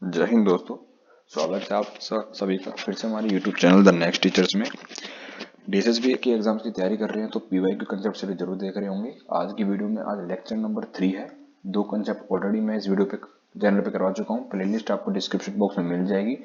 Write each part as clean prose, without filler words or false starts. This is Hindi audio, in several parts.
जय हिंद दोस्तों। स्वागत है आप सभी का फिर से हमारे YouTube channel the next teachers में। डीएसएसबी के एग्जाम्स की तैयारी कर रहे हैं तो पीवाई के कंसेप्ट से जरूर देख रहे होंगे। आज की वीडियो में आज लेक्चर नंबर 3 है। दो कंसेप्ट ऑलरेडी मैं इस वीडियो पे चैनल पे करवा चुका हूँ। प्लेलिस्ट आपको डिस्क्रिप्शन बॉक्स में मिल जाएगी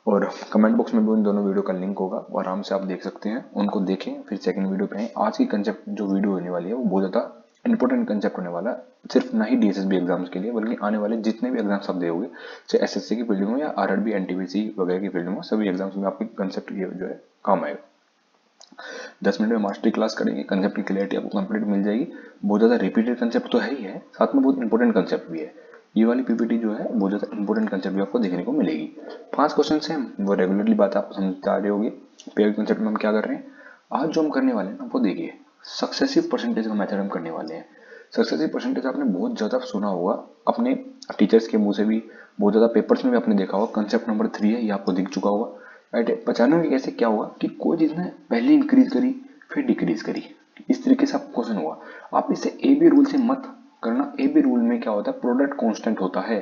और कमेंट बॉक्स में भी उन दोनों वीडियो का लिंक होगा, वो आराम से आप देख सकते हैं। उनको देखें फिर सेकंड वीडियो पे आए। आज की कंसेप्ट जो वीडियो होने वाली है वो बहुत ज़्यादा इंपॉर्टेंट कंसेप्ट होने वाला है, सिर्फ ना ही डीएसएसबी एग्जाम्स के लिए बल्कि आने वाले जितने भी एग्जाम्स आप दोगे, चाहे एसएससी की फील्ड में या आरआरबी एनटीपीसी वगैरह की फील्ड में, सभी एग्जाम्स में आपके कंसेप्ट जो है काम आएगा। 10 मिनट में मास्टरी क्लास करेंगे, कंसेप्ट की क्लियरिटी आपको कंप्लीट मिल जाएगी। बहुत ज़्यादा रिपीटेड कंसेप्ट तो है ही है, साथ में बहुत इंपॉर्टेंट कंसेप्ट भी है। ये वाली पीपीटी जो है बहुत ज़्यादा इंपॉर्टेंट कंसेप्ट भी आपको देखने को मिलेगी। 5 क्वेश्चन हैं, वो रेगुलरली बात आपको समझते आ रही होगी। पेयर कंसेप्ट में हम क्या कर रहे हैं, आज जो हम करने वाले हैं वो देखिए, सक्सेसिव परसेंटेज का मेथड हम करने वाले हैं। सक्सेसिव परसेंटेज आपने बहुत ज़्यादा सुना होगा अपने टीचर्स के मुंह से भी, बहुत ज़्यादा पेपर्स में भी आपने देखा होगा। कंसेप्ट नंबर 3 है, ये आपको दिख चुका होगा। राइट है, पहचानोगे कैसे क्या हुआ कि कोई चीज़ ने पहले इंक्रीज करी फिर डिक्रीज करी, इस तरीके से आपको क्वेश्चन हुआ। आप इसे ए बी रूल से मत करना। ए बी रूल में क्या होता है, प्रोडक्ट कांस्टेंट होता है।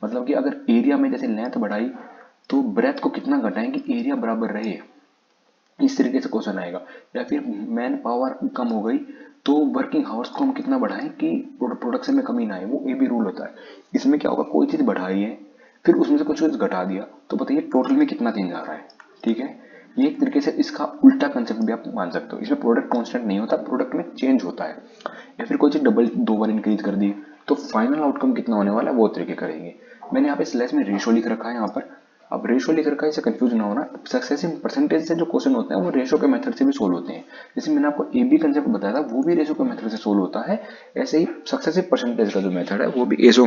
मतलब कि अगर एरिया में जैसे लेंथ बढ़ाई तो ब्रेथ को कितना घटाएं कि एरिया बराबर रहे, इस तरीके से क्वेश्चन आएगा। या फिर मैन पावर कम हो गई तो वर्किंग आवर्स को हम कितना बढ़ाएं कि प्रोडक्शन में कमी ना आए, वो ए बी रूल होता है। इसमें क्या होगा, कोई चीज बढ़ाई है फिर उसमें से कुछ घटा दिया तो बताइए टोटल में कितना चेंज आ रहा है। ठीक है, ये एक तरीके से इसका उल्टा कंसेप्ट भी आप मान सकते हो। इसमें प्रोडक्ट कांस्टेंट नहीं होता, प्रोडक्ट में चेंज होता है। या फिर कोई चीज डबल 2 बार इंक्रीज कर दी तो फाइनल आउटकम कितना होने वाला है वो तरीके करेंगे। मैंने यहाँ पे स्लैश में रेशो लिख रखा है। यहाँ पर अब रेशो लिख रखा है, इससे कंफ्यूज ना होना। सक्सेसिव परसेंटेज से जो क्वेश्चन होते हैं वो रेशो के मेथड से भी सोल्व होते हैं। जैसे मैंने आपको ए बी कंसेप्ट बताया था, वो भी रेशो के मेथड से सोल्व होता है। ऐसे ही सक्सेसिव परसेंटेज का जो मेथड है वो भी रेशो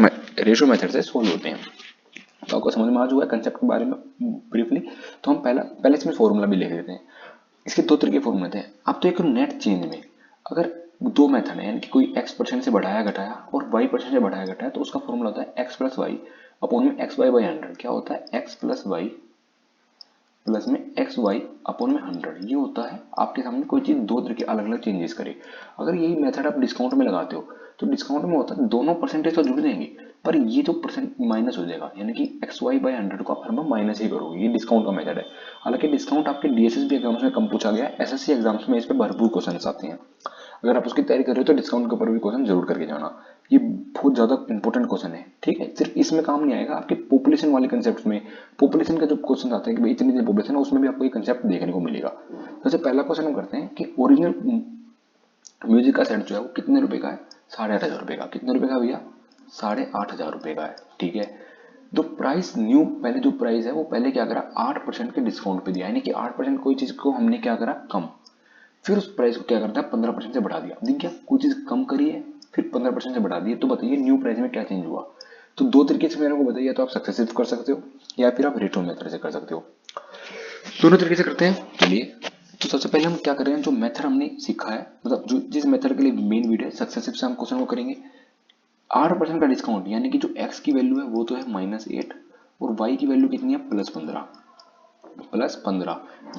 मेथड से सोल्व होते हैं। तो आपको समझ में आ चुका है कंसेप्ट के बारे में ब्रीफली। तो हम पहले इसमें फॉर्मूला भी लिख देते हैं। इसके दो तरह के फॉर्मूले थे। अब तो एक नेट चेंज में अगर दो मेथड है, यानी कि कोई x परसेंट से बढ़ाया घटाया और y परसेंट से बढ़ाया घटाया, तो उसका फॉर्मूला होता है x प्लस वाई अपॉन में एक्स वाई बाई 100। क्या होता है, x प्लस वाई प्लस में एक्स वाई अपॉन में 100। ये होता है आपके सामने कोई चीज दो तरह के अलग अलग चेंजेस करे। अगर यही मेथड आप डिस्काउंट में लगाते हो तो डिस्काउंट में होता है दोनों परसेंटेज तो जुड़ जाएंगे, पर ये जो परसेंट माइनस हो जाएगा, यानी कि एक्स वाई बाई 100 को आप हर बार माइनस ही करोगे। ये डिस्काउंट का मेथड है। हालांकि डिस्काउंट आपके डीएसएसबी एग्जाम्स में कम पूछा गया है, एसएससी एग्जाम्स में इस पर भरपूर क्वेश्चन आते हैं। अगर आप उसकी तैयारी कर रहे हो तो डिस्काउंट के ऊपर भी क्वेश्चन जरूर करके जाना। ये बहुत ज्यादा इंपॉर्टेंट क्वेश्चन है। ठीक है, सिर्फ इसमें काम नहीं आएगा, आपके पॉपुलेशन वाले कंसेप्ट में, पॉपुलेशन का जो क्वेश्चन आते हैं कि भाई इतनी इतनी पॉपुलेशन है, उसमें भी आपको ये कंसेप्ट देखने को मिलेगा। जैसे पहला क्वेश्चन हम करते हैं कि ओरिजिनल म्यूजिक का सेट जो है वो कितने रुपए का है, 8,500 रुपए का। कितने रुपए का भैया, 8,500 रुपए का है। ठीक है, तो प्राइस न्यू, पहले जो प्राइस है वो पहले क्या करा, 8% के डिस्काउंट पे दिया, यानी कि 8% कोई चीज को हमने क्या करा, कम। फिर उस प्राइस को क्या करता है, 15% से बढ़ा दिया। देख क्या, कोई चीज कम करी है फिर 15% से बढ़ा दिए, तो बताइए न्यू प्राइस में क्या चेंज हुआ। तो दो तरीके से मेरे को बताइए, तो आप सक्सेसिव कर सकते हो या फिर आप रेट्रो मेथड से कर सकते हो। दोनों तरीके से करते हैं, चलिए। तो सबसे पहले हम क्या कर रहे हैं, जो मेथड हमने सीखा है, मतलब जो जिस मेथड के लिए मेन वीडियो है, सक्सेसिव से हम क्वेश्चन को करेंगे। 8% का डिस्काउंट, यानी कि जो एक्स की वैल्यू है वो तो है -8 और वाई की वैल्यू कितनी है, +15।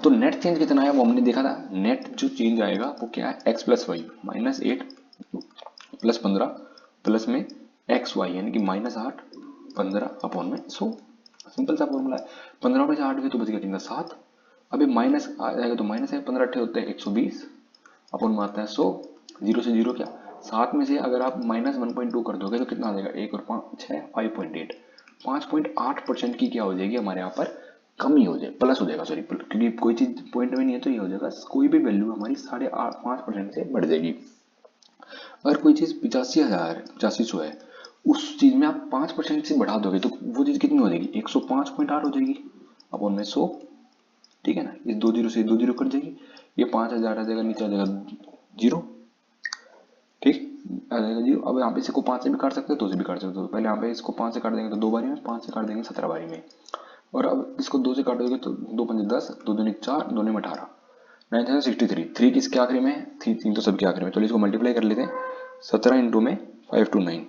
तो नेट चेंज कितना है वो हमने देखा था। नेट जो चेंज आएगा वो क्या है, x प्लस वाई, -8 +15 प्लस में एक्स वाई, यानी कि -8 15 अपॉन में 100। सिंपल सा फॉर्मूला है। 15 में से 8 गए तो बच गया कितना, 7। अभी माइनस आ जाएगा तो माइनस है, 15 अट्ठे होते हैं 120 अपॉन में आता है 100। जीरो से जीरो क्या, 7 में से अगर आप -1.2 कर दोगे तो कितना आ जाएगा, 1 और 5 6, 5.8। 5.8% की क्या हो जाएगी हमारे यहाँ पर, कमी हो जाए, प्लस हो जाएगा, सॉरी, क्योंकि कोई चीज पॉइंट में नहीं है तो ये हो जाएगा, कोई भी वैल्यू हमारी 5.5% से बढ़ जाएगी। अगर कोई चीज 85,000 है, उस चीज में आप 5% से बढ़ा दोगे तो वो चीज कितनी हो जाएगी, 105.8 हो जाएगी अपॉन में 100। ठीक है ना, इस 2 जीरो से 2 जीरो कट जाएगी, ये 5,000 आ जाएगा, नीचे आ जाएगा 0। ठीक, आ जाएगा 0। अब यहाँ पे इसको 5 से भी काट सकते हो, 2 से भी काट सकते हो। पहले यहाँ पे इसको 5 से काट देंगे तो 2 बारी में, 5 से काट देंगे 17 बारी में। और अब इसको 2 से काटोगे तो 2 पंजे 10, 2 दूनी 4, 2 में 18, 963। 3 किसके आखिरी में है, 3 तो सबके आखिरी में। तो इसको मल्टीप्लाई कर लेते हैं, 17 इंटू में 5 to 9,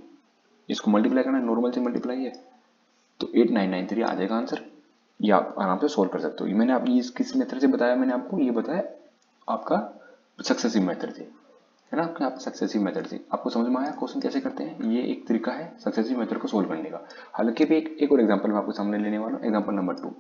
इसको मल्टीप्लाई करना है, नॉर्मल से मल्टीप्लाई है तो 8993 आ जाएगा आंसर। ये आप आराम से सोल्व कर सकते हो। ये मैंने आप ये किस मेथड से बताया, मैंने आपको ये बताया आपका सक्सेसिव मेथड से। है ना, आपके सक्सेसिव मेथड से। आपको समझ में आया क्वेश्चन कैसे करते हैं? ये एक तरीका है सक्सेसिव मेथड को सोल्व करने का। हालांकि भी एक और एग्जांपल मैं आपको सामने लेने वाला हूँ। एग्जांपल नंबर 2,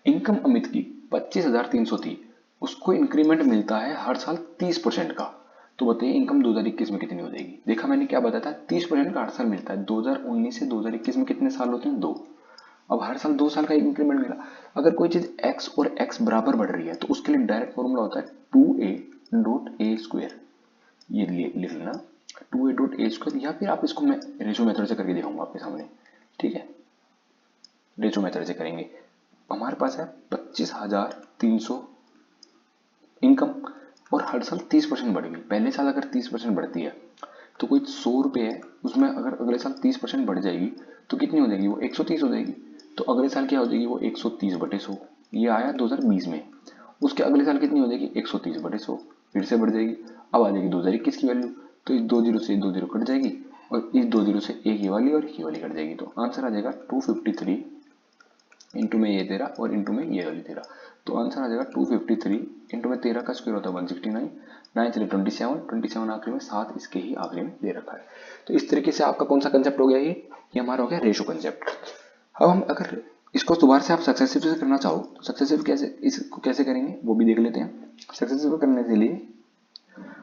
इनकम अमित की 25,300 थी, उसको इंक्रीमेंट मिलता है हर साल 30% का। तो बताइए इनकम 2021 में कितनी हो जाएगी? देखा मैंने क्या बताया था, 30% का हर साल मिलता है। 2019 से 2021 में कितने साल होते हैं? 2। अब हर साल 2 साल का इंक्रीमेंट मिला। अगर कोई चीज x और x बराबर बढ़ रही है तो उसके लिए डायरेक्ट फॉर्मूला होता है 2a.a²। ये लिख लेना 2a.a², या फिर आप इसको मैं रेशो मेथड से करके दिखाऊंगा आपके सामने। ठीक है, रेशो मेथड से करेंगे। हमारे पास है 25,300 इनकम और हर साल 30% बढ़ गई। पहले साल अगर 30% बढ़ती है तो कोई 100 रुपये है, उसमें अगर अगले साल 30% बढ़ जाएगी तो कितनी हो जाएगी? वो 130 हो जाएगी। तो अगले साल क्या हो जाएगी? वो 130/100। ये आया 2020 में। उसके अगले साल कितनी हो जाएगी? 130/100, फिर से बढ़ जाएगी। अब आ जाएगी 2021 की वैल्यू, तो इस 2 जीरो से 2 जीरो कट जाएगी और इस 2 जीरो से एक ये वाली और ये वाली कट जाएगी। तो आंसर आ जाएगा 253, इंटू में ये 13 और इंटू में ये वाली 13। तो आंसर आ जाएगा 253, इंटू में 13 का स्क्वायर होता है 169, 9 चले 27 आखिरी में, 7 इसके ही आखिरी में दे रखा है। तो इस तरीके से आपका कौन सा कंसेप्ट हो गया? ये हमारा हो गया रेशो कंसेप्ट। अब हम अगर इसको दोबारा से आप सक्सेसिव से करना चाहो तो सक्सेसिव कैसे, इसको कैसे करेंगे वो भी देख लेते हैं। सक्सेसिव करने के लिए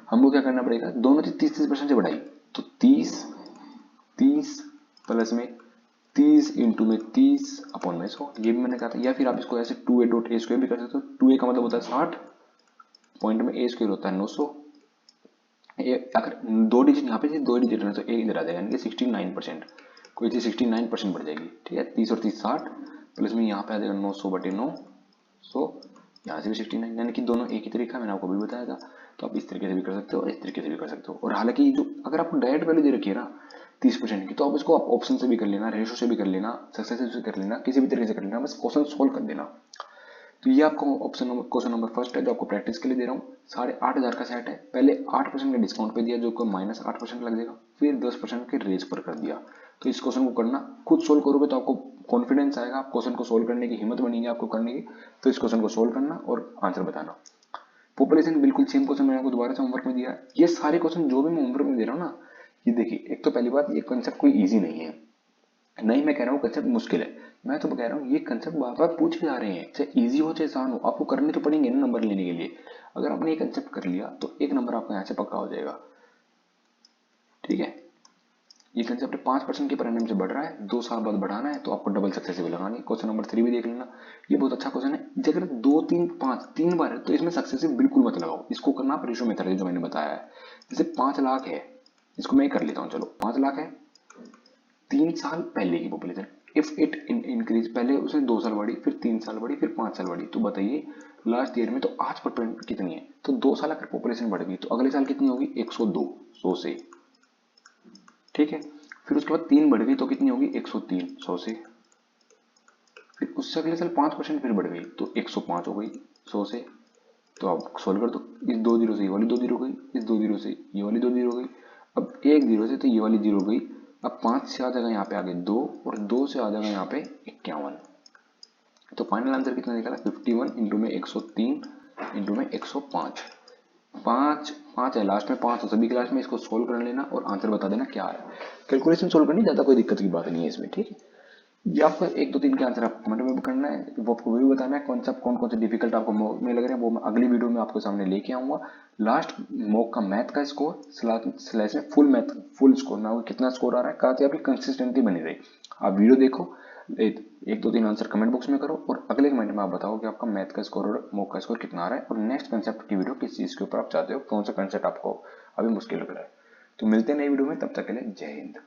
हमको क्या करना पड़ेगा? दोनों चीज 30% से बढ़ाई, तो 30 प्लस में 30 इंटू में 30 अपॉन में 100, ये भी मैंने कहा था। या फिर आप इसको ऐसे 2a.a² भी कर सकते हो। 2a का मतलब होता है 60, पॉइंट में a² होता है 900। अगर 2 डिजिट यहाँ पे 2 डिजिट है तो a इधर आ जाएगा, यानी कि 69%। कोई चीज 69% बढ़ जाएगी। ठीक है, 30 और 30 60, प्लस में यहाँ पे आ जाएगा 900/900, यहाँ से भी 69, यानी कि दोनों एक ही तरीका मैंने आपको भी बताया था। तो आप इस तरीके से भी कर सकते हो और इस तरीके से भी कर सकते हो। और हालांकि जो अगर आपको डायरेक्ट वैल्यू दे रखी है ना 30% की, तो आप इसको आप ऑप्शन से भी कर लेना, रेशो से भी कर लेना, सक्सेसिव से कर लेना, किसी भी तरीके से कर लेना, बस क्वेश्चन सोल्व कर देना। तो ये आपको क्वेश्चन नंबर फर्स्ट है जो आपको प्रैक्टिस के लिए दे रहा हूँ। 8,500 का सेट है। पहले 8% का डिस्काउंट पे दिया जो को -8% लग जाएगा, फिर 10% के रेज पर कर दिया। तो इस क्वेश्चन को करना, खुद सोल्व करोगे तो आपको कॉन्फिडेंस आएगा, आप क्वेश्चन को सोल्व करने की हिम्मत बनेगी आपको करने की। तो इस क्वेश्चन को सोल्व करना और आंसर बताना। पॉपुलेशन बिल्कुल सेम क्वेश्चन मैंने आपको दोबारा से होमवर्क में दिया है। ये सारे क्वेश्चन जो भी मैं होमवर्क में दे रहा हूँ ना, ये देखिए, एक तो पहली बात, ये कंसेप्ट कोई ईजी नहीं है, नहीं मैं कह रहा हूँ कंसेप्ट मुश्किल है, मैं तो कह रहा हूँ ये कंसेप्ट बार बार पूछे जा रहे हैं, चाहे इजी हो चाहे आसान हो, आपको करने तो पड़ेंगे ना नंबर लेने के लिए। अगर आपने ये कंसेप्ट कर लिया तो 1 नंबर आपका यहाँ से पक्का हो जाएगा। ठीक है, ये कंसेप्ट 5% के परिणाम से बढ़ रहा है, 2 साल बाद बढ़ाना है तो आपको डबल सक्सेसिव लगानी है। क्वेश्चन नंबर 3 भी देख लेना, ये बहुत अच्छा क्वेश्चन है। अगर 2 3 5 3 बार है तो इसमें सक्सेसिव बिल्कुल मत लगाओ, इसको करना आप रेशो मेथड जो मैंने बताया है। जैसे 5 लाख है, इसको मैं कर लेता हूँ, चलो 5 लाख है, 3 साल पहले की पॉपुलेशन, इफ इट इंक्रीज, पहले उसने 2 साल बढ़ी, फिर 3 साल बढ़ी, फिर 5 साल बढ़ी, तो बताइए लास्ट ईयर में तो आज पर कितनी है? तो 2 साल अगर पॉपुलेशन बढ़ गई तो अगले साल कितनी होगी? 102, 100 से। ठीक है, फिर उसके बाद 3 बढ़ गई तो कितनी होगी? 103, 100 से। फिर उससे अगले साल 5% फिर बढ़ गई तो 105 हो गई 100 से। तो आप सोल्व कर दो, इस 2 जीरो से ये वाली 2 जीरो गई, इस 2 जीरो से ये वाली 2 जीरो गई, अब 1 जीरो से तो ये वाली जीरो गई। अब 5 से आ जाएगा यहाँ पे आगे 2 और 2 से आ जाएगा यहाँ पे 51। तो फाइनल आंसर कितना निकला? 51 इंटू में 103 इंटू में 105। 5 है लास्ट में, 5 सभी के लास्ट में। इसको सोल्व कर लेना और आंसर बता देना क्या है। कैलकुलेशन सोल्व करनी, ज़्यादा कोई दिक्कत की बात नहीं है इसमें। ठीक है, ये आपको 1 2 3 के आंसर आपको कमेंट में भी करना है, वो आपको भी बताना है कॉन्सेप्ट कौन कौन से डिफिकल्ट आपको मॉक में लग रहे हैं, वो मैं अगली वीडियो में आपको सामने लेके आऊंगा। लास्ट मॉक का मैथ का स्कोर स्लैश में फुल मैथ फुल स्कोर ना, कितना स्कोर आ रहा है, कहा आपकी कंसिस्टेंसी बनी रही। आप वीडियो देखो, 1 2 3 आंसर कमेंट बॉक्स में करो और अगले कमेंट में आप बताओ कि आपका मैथ का स्कोर और मॉक का स्कोर कितना आ रहा है, और नेक्स्ट कंसेप्ट की वीडियो किस चीज़ के ऊपर आप चाहते हो, कौन सा कंसेप्ट आपको अभी मुश्किल लग रहा है। तो मिलते हैं नई वीडियो में, तब तक के लिए जय हिंद।